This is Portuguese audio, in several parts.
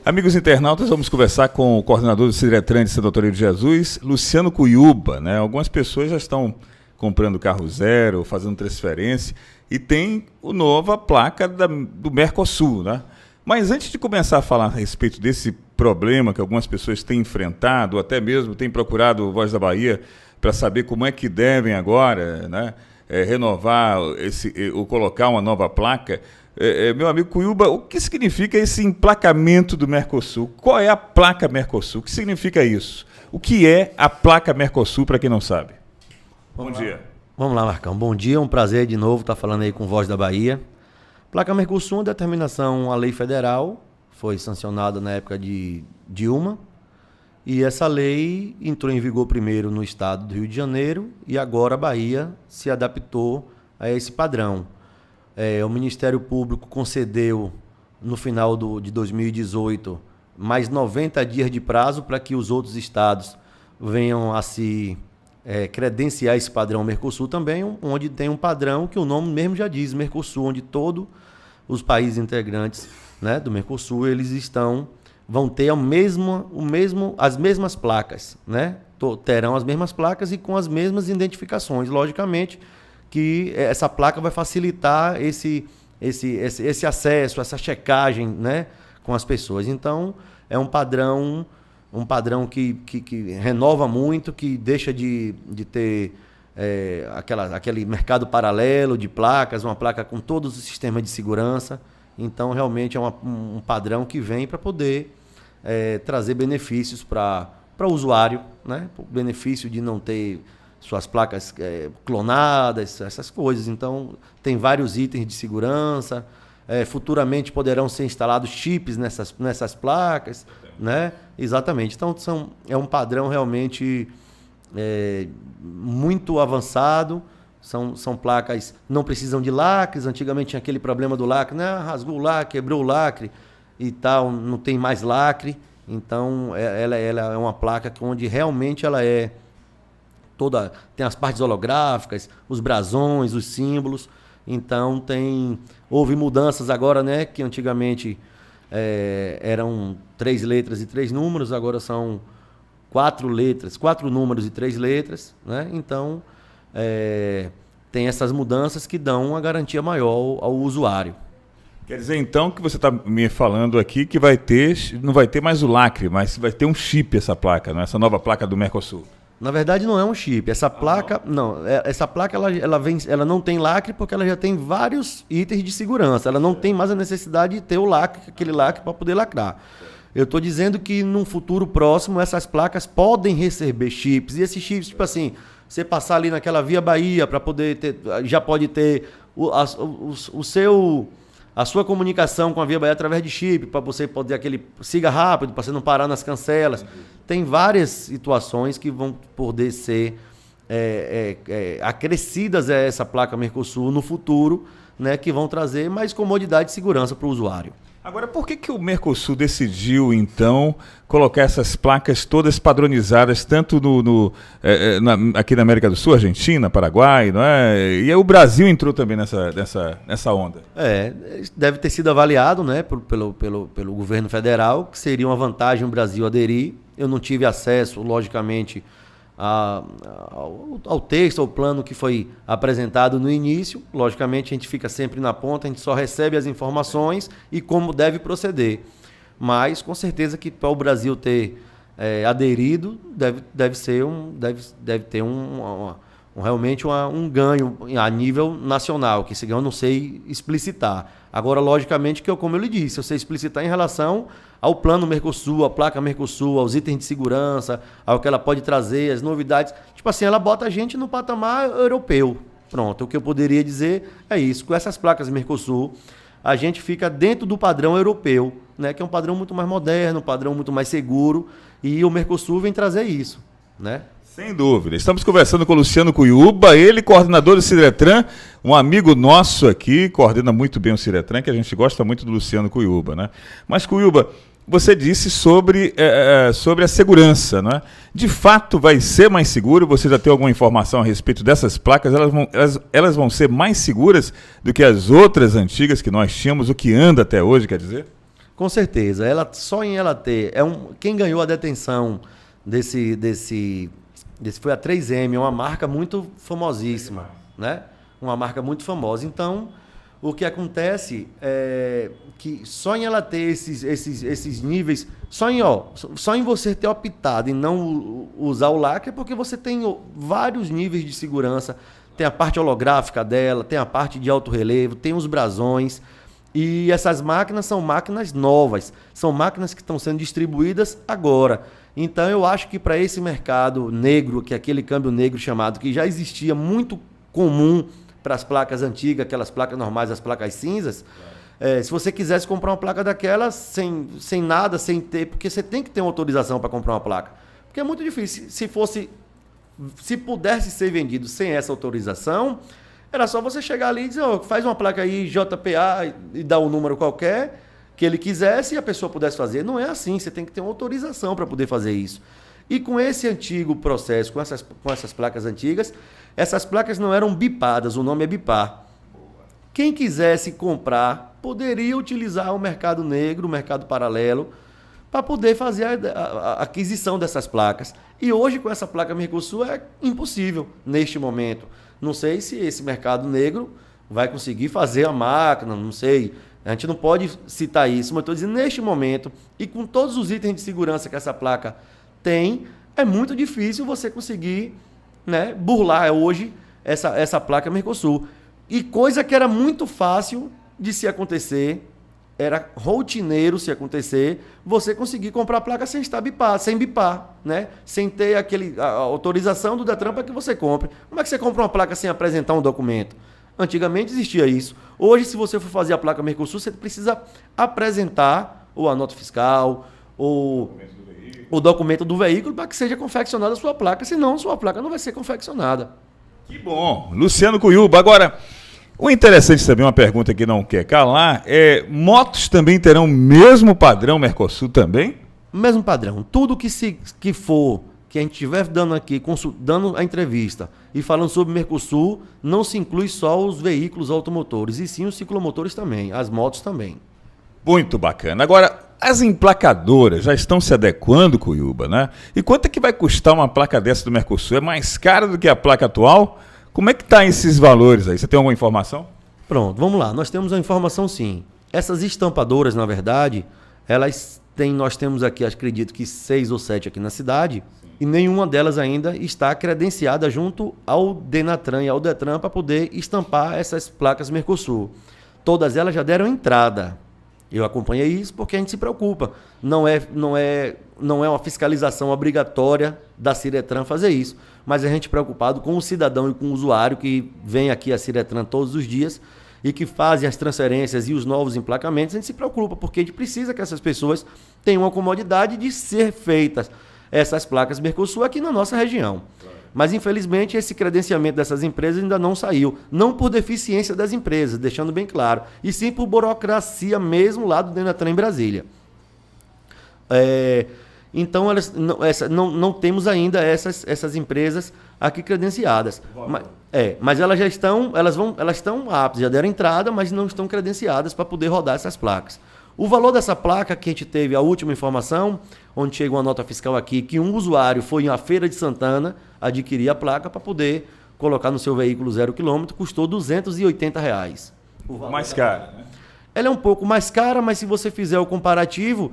Amigos internautas, vamos conversar com o coordenador do Ciretran de Santo Antônio de Jesus, Luciano Cuyuba, né? Algumas pessoas já estão comprando carro zero, fazendo transferência, e tem a nova placa do Mercosul, né? Mas antes de começar a falar a respeito desse problema que algumas pessoas têm enfrentado, ou até mesmo têm procurado o Voz da Bahia para saber como é que devem agora, né, renovar ou colocar uma nova placa, meu amigo Cuyuba, o que significa esse emplacamento do Mercosul? Qual é a placa Mercosul? O que significa isso? O que é a placa Mercosul, para quem não sabe? Bom dia. Vamos lá, Marcão. Bom dia, um prazer de novo estar falando aí com Voz da Bahia. Placa Mercosul é uma determinação à lei federal, foi sancionada na época de Dilma, e essa lei entrou em vigor primeiro no estado do Rio de Janeiro e agora a Bahia se adaptou a esse padrão. O Ministério Público concedeu, no final de 2018, mais 90 dias de prazo para que os outros estados venham a se credenciar esse padrão Mercosul também, onde tem um padrão que o nome mesmo já diz, Mercosul, onde todos os países integrantes, né, do Mercosul, eles vão ter as mesmas placas, né? Terão as mesmas placas e com as mesmas identificações. Logicamente que essa placa vai facilitar esse acesso, essa checagem, né, com as pessoas. Então, é um padrão que renova muito, que deixa de ter aquele mercado paralelo de placas, uma placa com todos os sistemas de segurança. Então, realmente é um padrão que vem para poder trazer benefícios para o usuário, né? O benefício de não ter suas placas clonadas, essas coisas. Então, tem vários itens de segurança. Futuramente poderão ser instalados chips nessas placas, né? Exatamente. Então, é um padrão realmente muito avançado. São placas, não precisam de lacres. Antigamente tinha aquele problema do lacre, né? Rasgou o lacre, quebrou o lacre e tal, não tem mais lacre. Então, ela é uma placa onde realmente ela tem as partes holográficas, os brasões, os símbolos. Então, houve mudanças agora, né? Que antigamente eram 3 letras e 3 números, agora são 4 números e 3 letras, né? Então, tem essas mudanças que dão uma garantia maior ao usuário. Quer dizer, então, que você está me falando aqui que não vai ter mais o lacre, mas vai ter um chip essa placa, né? Essa nova placa do Mercosul. Na verdade, não é um chip. Essa placa, essa placa ela não tem lacre porque ela já tem vários itens de segurança. Ela não tem mais a necessidade de ter aquele lacre para poder lacrar. Eu estou dizendo que num futuro próximo essas placas podem receber chips. E esses chips, tipo assim, você passar ali naquela Via Bahia para poder ter, já pode ter a sua comunicação com a Via Bahia através de chip, para você poder siga rápido, para você não parar nas cancelas. Tem várias situações que vão poder ser acrescidas a essa placa Mercosul no futuro, né, que vão trazer mais comodidade e segurança para o usuário. Agora, por que o Mercosul decidiu, então, colocar essas placas todas padronizadas, tanto aqui na América do Sul, Argentina, Paraguai, não é? E aí o Brasil entrou também nessa onda? Deve ter sido avaliado, né, pelo governo federal, que seria uma vantagem o Brasil aderir. Eu não tive acesso, logicamente, ao texto, ao plano que foi apresentado no início. Logicamente, a gente fica sempre na ponta, a gente só recebe as informações e como deve proceder. Mas, com certeza, que para o Brasil ter aderido, deve ter realmente um ganho a nível nacional, que esse ganho eu não sei explicitar. Agora, logicamente, como eu lhe disse, eu sei explicitar em relação ao plano Mercosul, à placa Mercosul, aos itens de segurança, ao que ela pode trazer, as novidades. Tipo assim, ela bota a gente no patamar europeu. Pronto, o que eu poderia dizer é isso. Com essas placas Mercosul, a gente fica dentro do padrão europeu, né, que é um padrão muito mais moderno, um padrão muito mais seguro, e o Mercosul vem trazer isso, né? Sem dúvida. Estamos conversando com o Luciano Cuyuba, ele coordenador do Ciretran, um amigo nosso aqui, coordena muito bem o Ciretran, que a gente gosta muito do Luciano Cuyuba, né? Mas, Cuyuba, você disse sobre a segurança, né? De fato vai ser mais seguro? Você já tem alguma informação a respeito dessas placas? Elas vão ser mais seguras do que as outras antigas que nós tínhamos, o que anda até hoje, quer dizer? Com certeza. Só em ela ter. Quem ganhou a detenção desse foi a 3M, uma marca muito famosíssima, né? Uma marca muito famosa. Então, o que acontece é que só em ela ter esses níveis, só em você ter optado em não usar o lacre, é porque você tem vários níveis de segurança. Tem a parte holográfica dela, tem a parte de alto relevo, tem os brasões. E essas máquinas são máquinas novas, são máquinas que estão sendo distribuídas agora. Então eu acho que para esse mercado negro, que é aquele câmbio negro chamado, que já existia muito comum para as placas antigas, aquelas placas normais, as placas cinzas, se você quisesse comprar uma placa daquela sem nada, sem ter, porque você tem que ter uma autorização para comprar uma placa. Porque é muito difícil. Se pudesse ser vendido sem essa autorização, era só você chegar ali e dizer, faz uma placa aí JPA e dar um número qualquer que ele quisesse e a pessoa pudesse fazer. Não é assim, você tem que ter uma autorização para poder fazer isso. E com esse antigo processo, com essas placas antigas, essas placas não eram bipadas, o nome é bipar. Quem quisesse comprar poderia utilizar o mercado negro, o mercado paralelo, para poder fazer a aquisição dessas placas. E hoje, com essa placa Mercosul, é impossível neste momento. Não sei se esse mercado negro vai conseguir fazer a máquina, não sei. A gente não pode citar isso, mas estou dizendo, neste momento, e com todos os itens de segurança que essa placa tem, é muito difícil você conseguir, né, burlar hoje essa placa Mercosul. E coisa que era muito fácil de se acontecer, era rotineiro se acontecer, você conseguir comprar a placa sem estar bipar, sem bipar, né? Sem ter a autorização do Detran para que você compre. Como é que você compra uma placa sem apresentar um documento? Antigamente existia isso. Hoje, se você for fazer a placa Mercosul, você precisa apresentar ou a nota fiscal, ou o documento do veículo para que seja confeccionada a sua placa, senão a sua placa não vai ser confeccionada. Que bom. Luciano Cuyuba. Agora, o interessante também, uma pergunta que não quer calar, motos também terão o mesmo padrão Mercosul também? Mesmo padrão. Tudo que a gente estiver dando aqui, dando a entrevista e falando sobre Mercosul, não se inclui só os veículos automotores, e sim os ciclomotores também, as motos também. Muito bacana. Agora, as emplacadoras já estão se adequando, Cuyuba, né? E quanto é que vai custar uma placa dessa do Mercosul? É mais cara do que a placa atual? Como é que tá esses valores aí? Você tem alguma informação? Pronto, vamos lá. Nós temos a informação, sim. Essas estampadoras, na verdade, nós temos aqui, acredito que 6 ou 7 aqui na cidade, sim. E nenhuma delas ainda está credenciada junto ao Denatran e ao Detran para poder estampar essas placas Mercosul. Todas elas já deram entrada. Eu acompanhei isso porque a gente se preocupa. Não é uma fiscalização obrigatória da Ciretran fazer isso, mas a gente preocupado com o cidadão e com o usuário que vem aqui a Ciretran todos os dias e que fazem as transferências e os novos emplacamentos. A gente se preocupa porque a gente precisa que essas pessoas tenham a comodidade de ser feitas essas placas Mercosul aqui na nossa região. Mas, infelizmente, esse credenciamento dessas empresas ainda não saiu. Não por deficiência das empresas, deixando bem claro, e sim por burocracia mesmo lá do Denatran em Brasília. Então, não temos ainda essas empresas aqui credenciadas. Mas elas já estão aptas, já deram entrada, mas não estão credenciadas para poder rodar essas placas. O valor dessa placa que a gente teve, a última informação, onde chegou uma nota fiscal aqui, que um usuário foi à Feira de Santana adquirir a placa para poder colocar no seu veículo 0 km, custou R$280. Mais caro, né? Ela é um pouco mais cara, mas se você fizer o comparativo,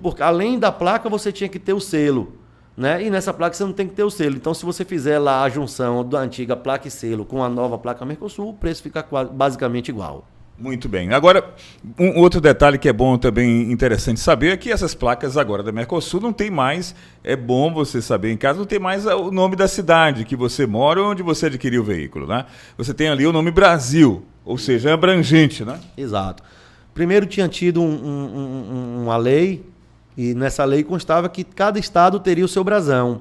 porque além da placa você tinha que ter o selo, né? E nessa placa você não tem que ter o selo. Então, se você fizer lá a junção da antiga placa e selo com a nova placa Mercosul, o preço fica basicamente igual. Muito bem. Agora, um outro detalhe que é bom também, interessante saber, é que essas placas agora da Mercosul não tem mais, é bom você saber em casa, não tem mais o nome da cidade que você mora ou onde você adquiriu o veículo, né? Você tem ali o nome Brasil, ou seja, é abrangente, né? Exato. Primeiro tinha tido uma lei, e nessa lei constava que cada estado teria o seu brasão.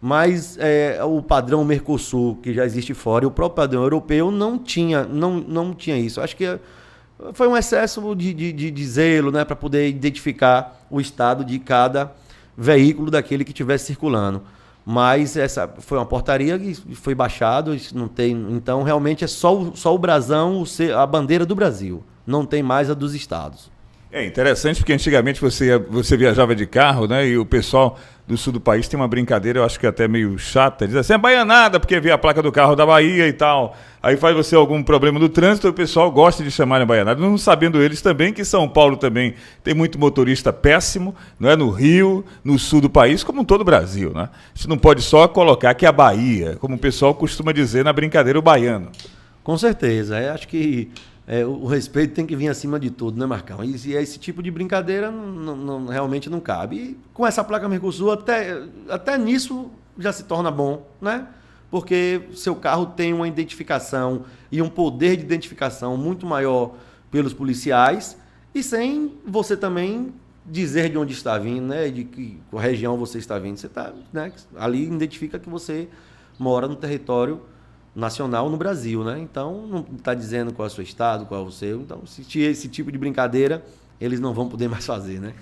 Mas o padrão Mercosul, que já existe fora, e o próprio padrão europeu não tinha isso. Acho que foi um excesso de zelo, né, para poder identificar o estado de cada veículo daquele que estivesse circulando. Mas essa foi uma portaria que foi baixado, não tem, então realmente é só o brasão, a bandeira do Brasil. Não tem mais a dos estados. É interessante porque antigamente você viajava de carro, né? E o pessoal do sul do país tem uma brincadeira, eu acho que até meio chata, diz assim, é baianada, porque vê a placa do carro da Bahia e tal. Aí faz você algum problema no trânsito, o pessoal gosta de chamar de baianada, não sabendo eles também que São Paulo também tem muito motorista péssimo, não é? No Rio, no sul do país, como em todo o Brasil, né? A gente não pode só colocar que a Bahia, como o pessoal costuma dizer na brincadeira, o baiano. Com certeza, acho que o respeito tem que vir acima de tudo, né, Marcão? E esse tipo de brincadeira realmente não cabe. E com essa placa Mercosul, até nisso já se torna bom, né? Porque seu carro tem uma identificação e um poder de identificação muito maior pelos policiais e sem você também dizer de onde está vindo, né? De que região você está vindo. Você está, né? Ali identifica que você mora no território nacional no Brasil, né? Então, não está dizendo qual é o seu estado, qual é o seu. Então, se tiver esse tipo de brincadeira, eles não vão poder mais fazer, né?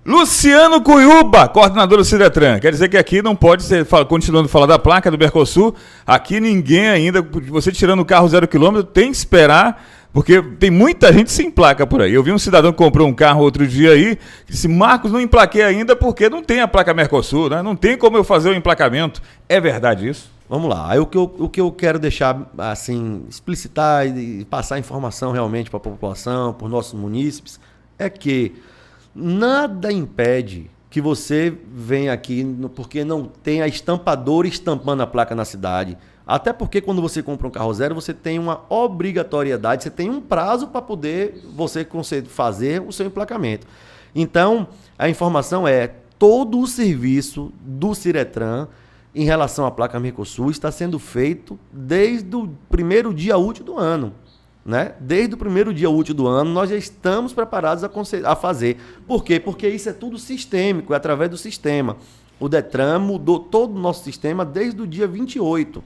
Luciano Cuyuba, coordenador do Sidretran. Quer dizer que aqui não pode ser, continuando a falar da placa do Mercosul, aqui ninguém ainda, você tirando o carro 0 km, tem que esperar, porque tem muita gente sem placa por aí. Eu vi um cidadão que comprou um carro outro dia aí, que disse, Marcos, não emplaquei ainda porque não tem a placa Mercosul, né? Não tem como eu fazer o emplacamento. É verdade isso? Vamos lá. Aí o que eu quero deixar, assim, explicitar e passar informação realmente para a população, para os nossos munícipes, é que nada impede que você venha aqui porque não tem a estampadora estampando a placa na cidade. Até porque quando você compra um carro zero, você tem uma obrigatoriedade, você tem um prazo para poder você fazer o seu emplacamento. Então, a informação é todo o serviço do Sidretran em relação à placa Mercosul está sendo feito desde o primeiro dia útil do ano. Né? Desde o primeiro dia útil do ano, nós já estamos preparados a fazer. Por quê? Porque isso é tudo sistêmico, é através do sistema. O Detran mudou todo o nosso sistema desde o dia 28.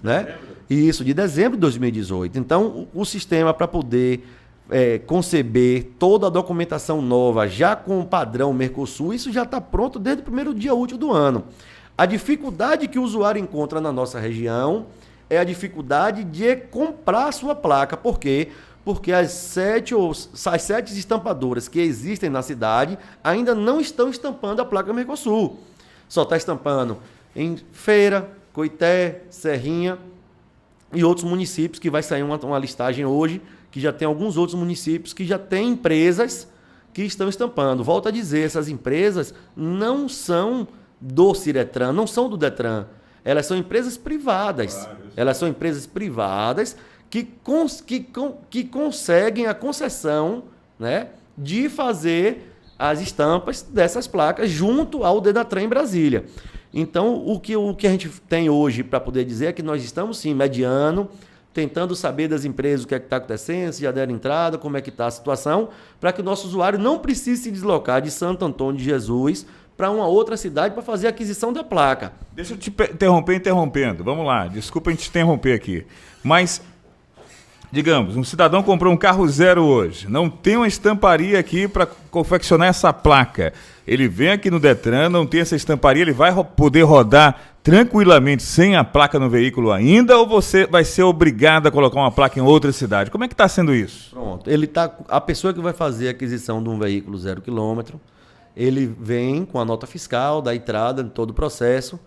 Né? Isso, de dezembro de 2018. Então, o sistema para poder conceber toda a documentação nova, já com o padrão Mercosul, isso já está pronto desde o primeiro dia útil do ano. A dificuldade que o usuário encontra na nossa região é a dificuldade de comprar a sua placa. Por quê? Porque as sete estampadoras que existem na cidade ainda não estão estampando a placa Mercosul. Só está estampando em Feira, Coité, Serrinha e outros municípios, que vai sair uma listagem hoje, que já tem alguns outros municípios que já têm empresas que estão estampando. Volto a dizer, essas empresas não são do Sidretran, não são do Detran. Elas são empresas privadas. Claro, elas são empresas privadas que conseguem a concessão, né, de fazer as estampas dessas placas junto ao Denatran em Brasília. Então, o que a gente tem hoje para poder dizer é que nós estamos, sim, mediando, tentando saber das empresas o que é que está acontecendo, se já deram entrada, como é que está a situação, para que o nosso usuário não precise se deslocar de Santo Antônio de Jesus para uma outra cidade para fazer a aquisição da placa. Deixa eu te interrompendo. Vamos lá, desculpa a gente interromper aqui. Mas, digamos, um cidadão comprou um carro zero hoje, não tem uma estamparia aqui para confeccionar essa placa. Ele vem aqui no Detran, não tem essa estamparia, ele vai poder rodar tranquilamente sem a placa no veículo ainda, ou você vai ser obrigado a colocar uma placa em outra cidade? Como é que está sendo isso? Pronto, a pessoa que vai fazer a aquisição de um veículo 0 km, ele vem com a nota fiscal da entrada de todo o processo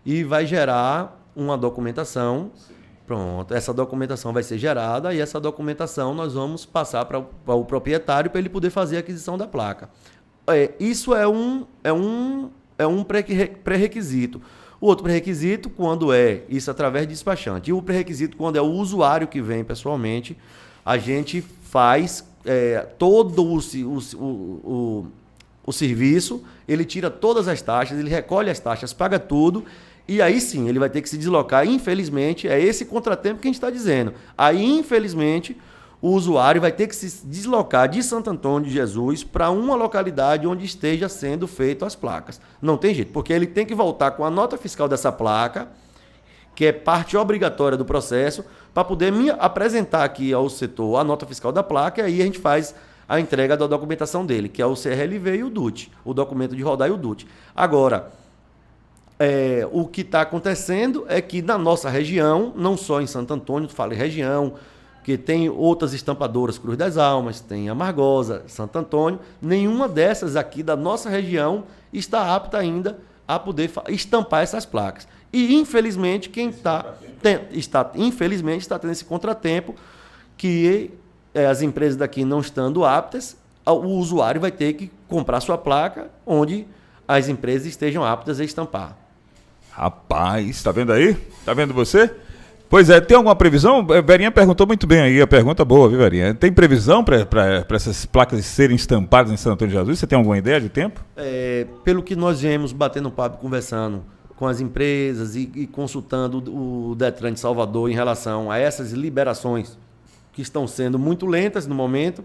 e vai gerar uma documentação. Sim. Pronto, essa documentação vai ser gerada e essa documentação nós vamos passar para o proprietário para ele poder fazer a aquisição da placa. Isso é um pré-requisito. O outro pré-requisito, quando isso através de despachante. E o pré-requisito, quando é o usuário que vem pessoalmente, a gente faz todo o serviço, ele tira todas as taxas, ele recolhe as taxas, paga tudo, e aí sim, ele vai ter que se deslocar. Infelizmente, é esse contratempo que a gente está dizendo. Aí, infelizmente, o usuário vai ter que se deslocar de Santo Antônio de Jesus para uma localidade onde esteja sendo feito as placas. Não tem jeito, porque ele tem que voltar com a nota fiscal dessa placa, que é parte obrigatória do processo, para poder me apresentar aqui ao setor a nota fiscal da placa, e aí a gente faz a entrega da documentação dele, que é o CRLV e o DUT, o documento de rodar e o DUT. Agora, o que está acontecendo é que na nossa região, não só em Santo Antônio, tu fala em região, Porque tem outras estampadoras, Cruz das Almas, tem Amargosa, Santo Antônio. Nenhuma dessas aqui da nossa região está apta ainda a poder estampar essas placas. E, infelizmente, quem está tendo esse contratempo, que as empresas daqui não estando aptas, o usuário vai ter que comprar sua placa onde as empresas estejam aptas a estampar. Rapaz, tá vendo aí? Tá vendo você? Pois é, tem alguma previsão? Verinha perguntou muito bem aí, a pergunta boa, viu, Verinha? Tem previsão para essas placas serem estampadas em Santo Antônio de Jesus? Você tem alguma ideia de tempo? Pelo que nós viemos batendo papo, conversando com as empresas e consultando o Detran de Salvador em relação a essas liberações que estão sendo muito lentas no momento,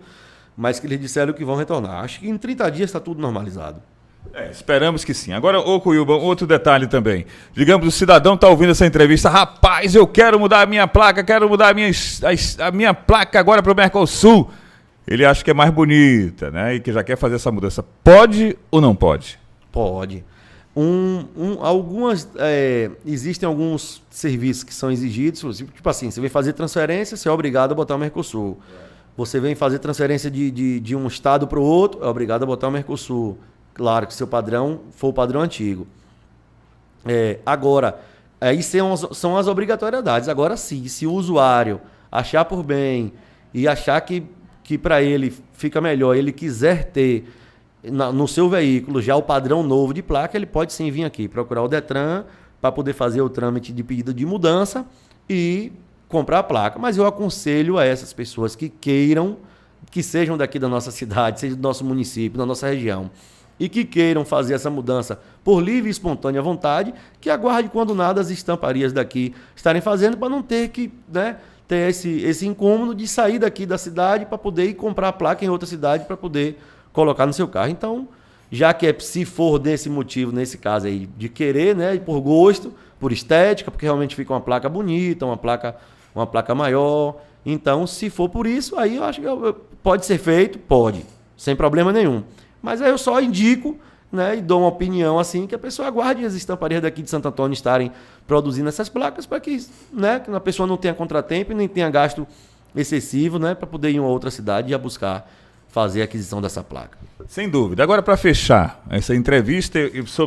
mas que eles disseram que vão retornar. Acho que em 30 dias está tudo normalizado. Esperamos que sim. Agora, ô Cuyuba, outro detalhe também. Digamos, o cidadão está ouvindo essa entrevista. Rapaz, eu quero mudar a minha placa, quero mudar a minha placa agora para o Mercosul. Ele acha que é mais bonita, né? E que já quer fazer essa mudança. Pode ou não pode? Pode. Existem alguns serviços que são exigidos. Tipo assim, você vem fazer transferência, você é obrigado a botar o Mercosul. Você vem fazer transferência de um estado para o outro, é obrigado a botar o Mercosul. Claro que seu padrão for o padrão antigo. Agora, aí são as obrigatoriedades. Agora sim, se o usuário achar por bem e achar que para ele fica melhor, ele quiser ter no seu veículo já o padrão novo de placa, ele pode sim vir aqui procurar o Detran para poder fazer o trâmite de pedido de mudança e comprar a placa. Mas eu aconselho a essas pessoas que queiram, que sejam daqui da nossa cidade, seja do nosso município, da nossa região, e que queiram fazer essa mudança por livre e espontânea vontade, que aguarde quando nada as estamparias daqui estarem fazendo, para não ter que ter esse incômodo de sair daqui da cidade para poder ir comprar a placa em outra cidade para poder colocar no seu carro. Então, já que se for desse motivo, nesse caso aí, de querer, né, por gosto, por estética, porque realmente fica uma placa bonita, uma placa maior. Então, se for por isso, aí eu acho que pode ser feito, pode, sem problema nenhum. Mas aí eu só indico, né, e dou uma opinião assim, que a pessoa aguarde as estamparias daqui de Santo Antônio estarem produzindo essas placas para que, né, que a pessoa não tenha contratempo e nem tenha gasto excessivo, né, para poder ir em uma outra cidade e já buscar fazer a aquisição dessa placa. Sem dúvida. Agora, para fechar essa entrevista,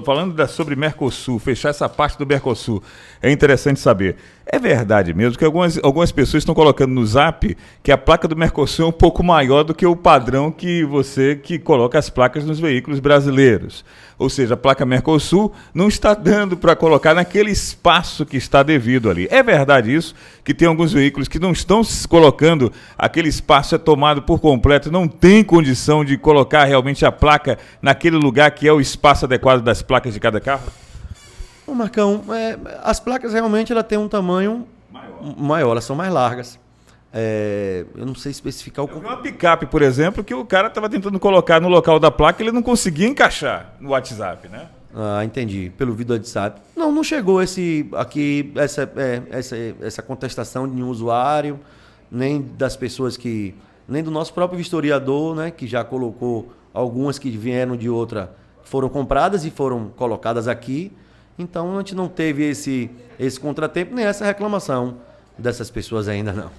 falando sobre Mercosul, fechar essa parte do Mercosul, é interessante saber, é verdade mesmo que algumas pessoas estão colocando no Zap que a placa do Mercosul é um pouco maior do que o padrão que coloca as placas nos veículos brasileiros. Ou seja, a placa Mercosul não está dando para colocar naquele espaço que está devido ali. É verdade isso, que tem alguns veículos que não estão se colocando, aquele espaço é tomado por completo, não tem condição de colocar realmente a placa naquele lugar que é o espaço adequado das placas de cada carro? Ô Marcão, as placas realmente ela tem um tamanho maior, elas são mais largas. Eu não sei especificar o... Eu vi uma picape, por exemplo, que o cara estava tentando colocar no local da placa e ele não conseguia encaixar no WhatsApp, né? Ah, entendi. Pelo vídeo do WhatsApp. Não chegou essa contestação de nenhum usuário, nem das pessoas nem do nosso próprio vistoriador, né, que já colocou algumas que vieram de outra, foram compradas e foram colocadas aqui. Então a gente não teve esse contratempo, nem essa reclamação dessas pessoas ainda não.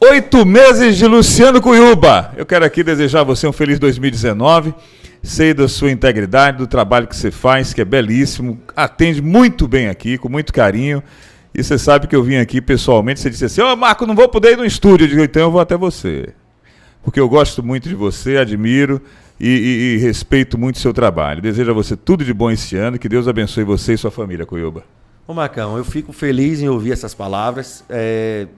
8 meses de Luciano Cuyuba. Eu quero aqui desejar a você um feliz 2019. Sei da sua integridade, do trabalho que você faz, que é belíssimo. Atende muito bem aqui, com muito carinho. E você sabe que eu vim aqui pessoalmente, você disse assim, Marco, não vou poder ir no estúdio. Eu digo, então eu vou até você. Porque eu gosto muito de você, admiro e respeito muito o seu trabalho. Desejo a você tudo de bom esse ano. Que Deus abençoe você e sua família, Cuyuba. Ô Marcão, eu fico feliz em ouvir essas palavras.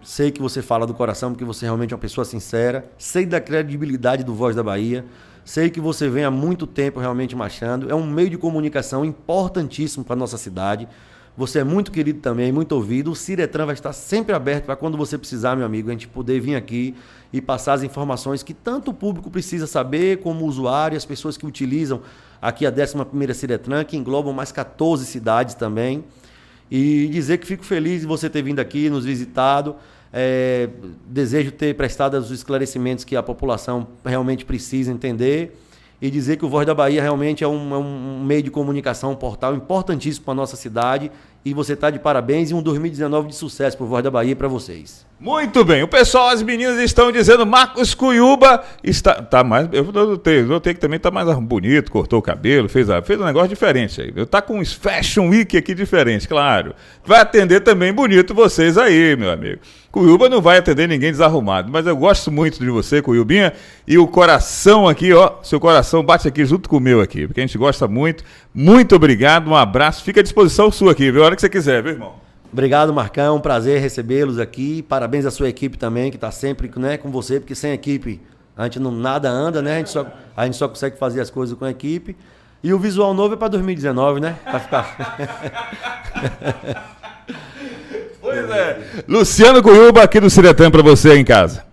Sei que você fala do coração, porque você realmente é uma pessoa sincera. Sei da credibilidade do Voz da Bahia. Sei que você vem há muito tempo realmente marchando. É um meio de comunicação importantíssimo para a nossa cidade. Você é muito querido também, muito ouvido. O Ciretran vai estar sempre aberto para quando você precisar, meu amigo, a gente poder vir aqui e passar as informações que tanto o público precisa saber, como o usuário, as pessoas que utilizam aqui a 11ª Ciretran, que englobam mais 14 cidades também. E dizer que fico feliz de você ter vindo aqui, nos visitado. Desejo ter prestado os esclarecimentos que a população realmente precisa entender. E dizer que o Voz da Bahia realmente é um meio de comunicação, um portal importantíssimo para a nossa cidade E você tá de parabéns e um 2019 de sucesso pro Voz da Bahia para vocês. Muito bem, o pessoal, as meninas estão dizendo, Marcos Cuyuba tá mais, eu notei que também tá mais bonito, cortou o cabelo, fez um negócio diferente aí, tá com um Fashion Week aqui diferente, claro, vai atender também bonito vocês aí, meu amigo. Cuyuba não vai atender ninguém desarrumado, mas eu gosto muito de você, Cuyubinha, e o coração aqui, ó, seu coração bate aqui junto com o meu aqui, porque a gente gosta muito, muito obrigado, um abraço, fica à disposição sua aqui, viu, a hora que você quiser, viu, irmão? Obrigado, Marcão. É um prazer recebê-los aqui. Parabéns à sua equipe também, que está sempre, né, com você, porque sem equipe a gente não nada anda, né? A gente só consegue fazer as coisas com a equipe. E o visual novo é para 2019, né? Para ficar. Pois é. Luciano Cuyuba aqui do Ciretan para você em casa.